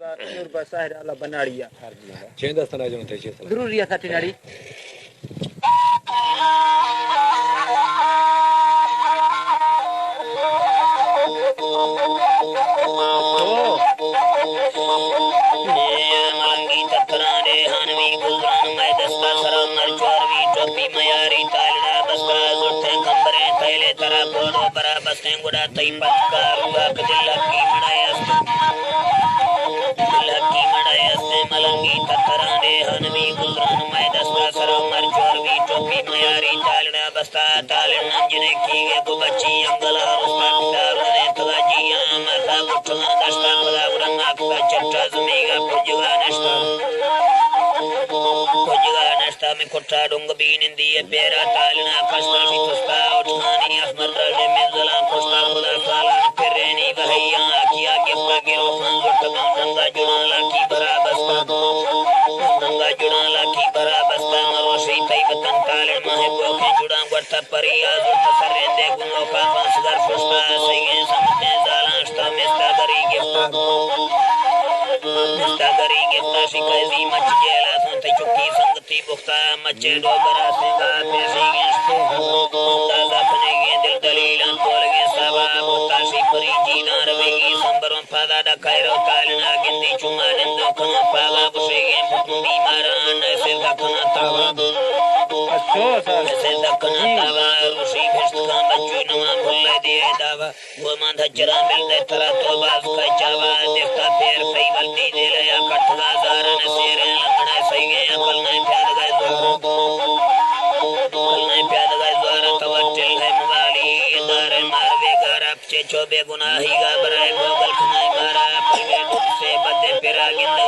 नूर बसाहिर अल्लाह बनाड़िया छे दस्तना जो थे छे जरूरी है सटी नाड़ी कोठा डोंग बीन इंदी पेरा तालना कष्टा फितस्ता उठानी असमर दे मिजला कोष्टा खुदा साला फिरेनी भैया किया गिफ्ट गिरो फंगट गंगा जुड़ा लाठी बराबस्ता गंगा जुड़ा लाठी बराबस्ता मरोशी तई वतन तालन माहे बोखे जुड़ा वर्ता परिया जुट सरेंदे गुनो का फंसगर फुस्ता सही समते जालास्ता मिस्ता गरी गिफ्ट मिस्ता गरी गिफ्ट शिकायती मच जेला संत चुकी संगति बुख्ता मचे डोबरा सिंगा पेशी गेस्ते ताजा बनेगे दिल दलीलन बोलगे सबा बोताशी परी जीना रवेगी संबरों फादा डकायरो तालना गिंदी चुमा निंदो खना पागा बुशेगे मुकुंदी मारान ऐसे दखना तावा अच्छो सर ऐसे दखना तावा रुशी भिष्ट का बच्चू नुमा भुल्ले दिए दावा वो मांधा चरा मिल दे तरा तो बाज का चावा देखता पैर सही बल्दी दे लया कटगा जारन सेरे लंगड़े सही गए अकल नहीं प्यार गए चो बेगुनाही गा बराए गोगल खनाई मारा पगे दुख से बदे पिरा गिंदो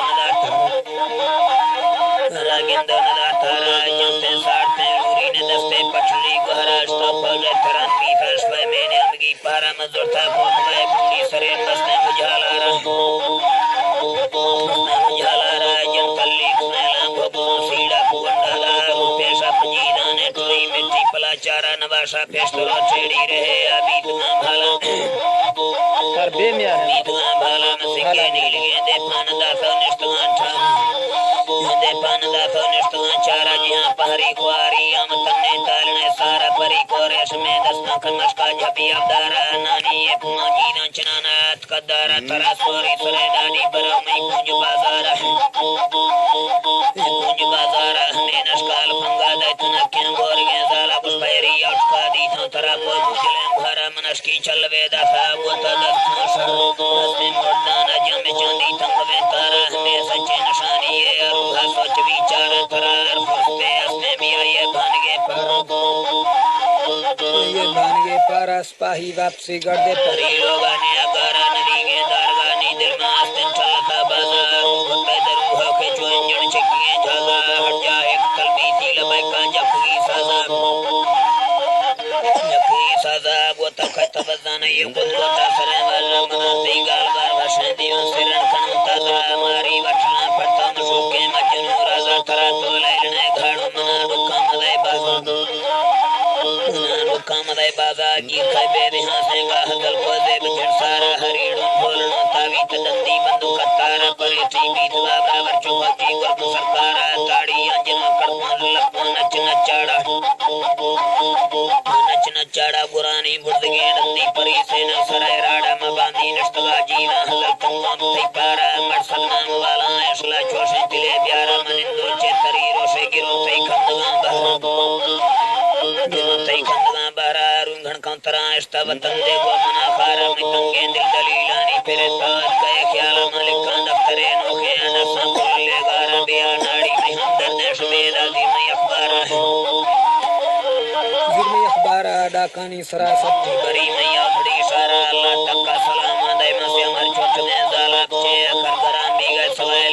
नदा तारा जनते साड़ते लूरी ने दस्ते पटली गहरा स्टॉप पगे तरन भी फलसवे मैंने अमगी पारा मजरता भोगवे बूढ़ी सरे बसने मुझाला जनतली खनेला भोगो सीड़ा कुंडाला पेशा पजीदा ने टोरी मिट्टी पला चारा नवाशा पेस्तरो छेड़ी रहे अभी तुम भाला सर बेमिया है तुम भाला मसिके नीलिए दे पान दासा निष्ठगान था दे पान दासा निष्ठगान चारा जिहां पहरी कुआरी आम तन्ने तालने सारा परी को रेशमे दसना खनश का झपी अबदारा नानी ये पुमा जीना चनानात कदारा तरा सोरी सरे डाडी बरा मई कुंज बाजारा हमें नस्काल फंगा दैतना क्या गोरियां जाला पुष्पैरी उठका दी था तरा को मुझले भरा मनस्की चल वेदा था वो तदर खाशा हस्ते मोड़दान अजम चांदी तंग वे तारा हमें सच्चे निशानी ये अरुहा सोच विचार तरा फुस्ते हस्ते भी आये भानगे पारा स्पाही वापसी गर्दे परी लोगाने अगारा नदी के दारगानी दिल में आस्ते चलता बाजार होते दरूह के चुंजन चकिए झागा हट जा एक कलबी थी लबाई का जफगी साजा वो तक तबज़ान ये कुदरत सरे वाला मनाती गालबार भाषण दियो सिरन खनता ता हमारी वटना पड़ता मशूके मजनू राजा तरा तो लेने घाड़ो मना रुका मदे बाजा की खबे बिहां से गाहदल को दे बजड़ सारा हरीड़ो बोलनो तावी तदंदी बंदूक तारा परे टीवी दुआ बराबर चौकी वर्ग सरकारा ताड़ी अंजन करपन लपन नच नचाड़ा बुरानी बुर्दगे नंदी परी से न सराय राड़ा मबानी नष्टगा जीना हलल तंगम तई पारा मरसल नाम वाला असला चोशे दिले प्यारा मनिंदो चेतरी रोशे गिरो तई खंदगा बहरा रुंघन कंतरा इस्ता वतन दे गो मना खारा में तंगे दिल दलीलानी फिरे ताज गए ख्याल मालिक का दफ्तरे नोखे अनसा खुले गारा बिया नाड़ी में हमदर देश में दादी में अखबारा है जिरमी अखबारा डाकानी सरासत बरी में बड़ी सारा अल्लाह तक का सलाम दे मसे अमर छोट ने जाला चे कर गरा भी गए सलाए